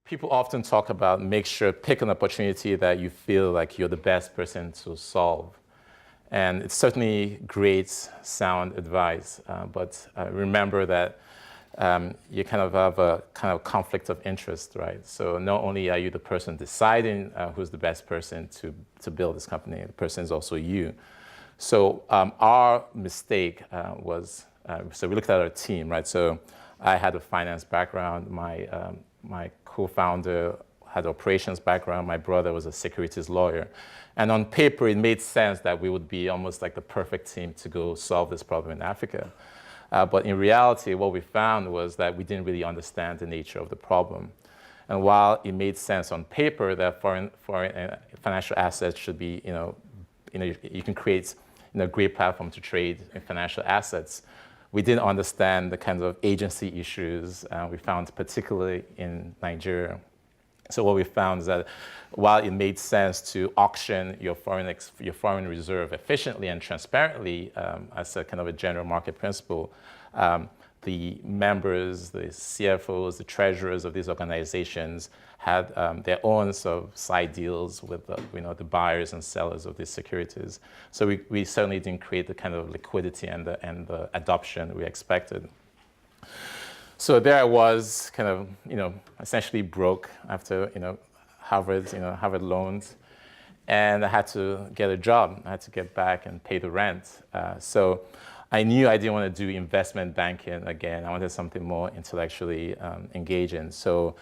People often talk about pick an opportunity that you feel like you're the best person to solve. And it's certainly great, sound advice, but remember that you kind of have a kind of conflict of interest, right? So not only are you the person deciding who's the best person to build this company, the person is also you. So our mistake was, so we looked at our team, right? So I had a finance background. My co-founder had operations background. My brother was a securities lawyer. And on paper, it made sense that we would be almost like the perfect team to go solve this problem in Africa. But in reality, what we found was that we didn't really understand the nature of the problem. And while it made sense on paper that foreign financial assets should be, you can create a great platform to trade in financial assets, we didn't understand the kinds of agency issues we found, particularly in Nigeria. So what we found is that while it made sense to auction your foreign reserve efficiently and transparently as a kind of a general market principle, the members, the CFOs, the treasurers of these organizations had their own sort of side deals with the buyers and sellers of these securities. So we certainly didn't create the kind of liquidity and the adoption we expected. So there I was, kind of, essentially broke after, Harvard loans, and I had to get a job. I had to get back and pay the rent. So I knew I didn't want to do investment banking again. I wanted something more intellectually engaging. So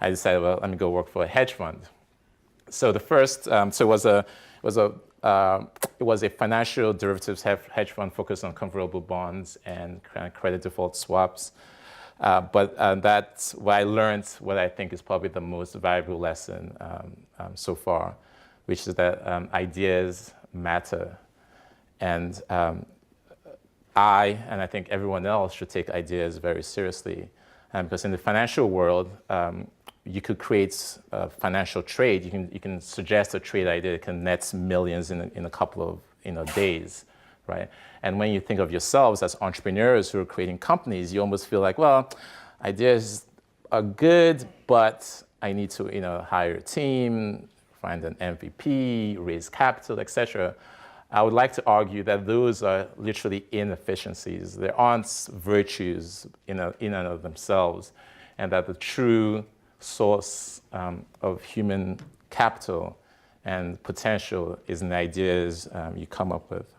I decided, well, let me go work for a hedge fund. So the first, it was a financial derivatives hedge fund focused on convertible bonds and credit default swaps. But that's where I learned what I think is probably the most valuable lesson so far, which is that ideas matter. And I think everyone else should take ideas very seriously. Because in the financial world, you could create a financial trade. You can suggest a trade idea that can net millions in a couple of days, right? And when you think of yourselves as entrepreneurs who are creating companies, you almost feel like, well, ideas are good, but I need to hire a team, find an MVP, raise capital, etc. I would like to argue that those are literally inefficiencies. There aren't virtues in and of themselves, and that the true source of human capital and potential is in the ideas you come up with.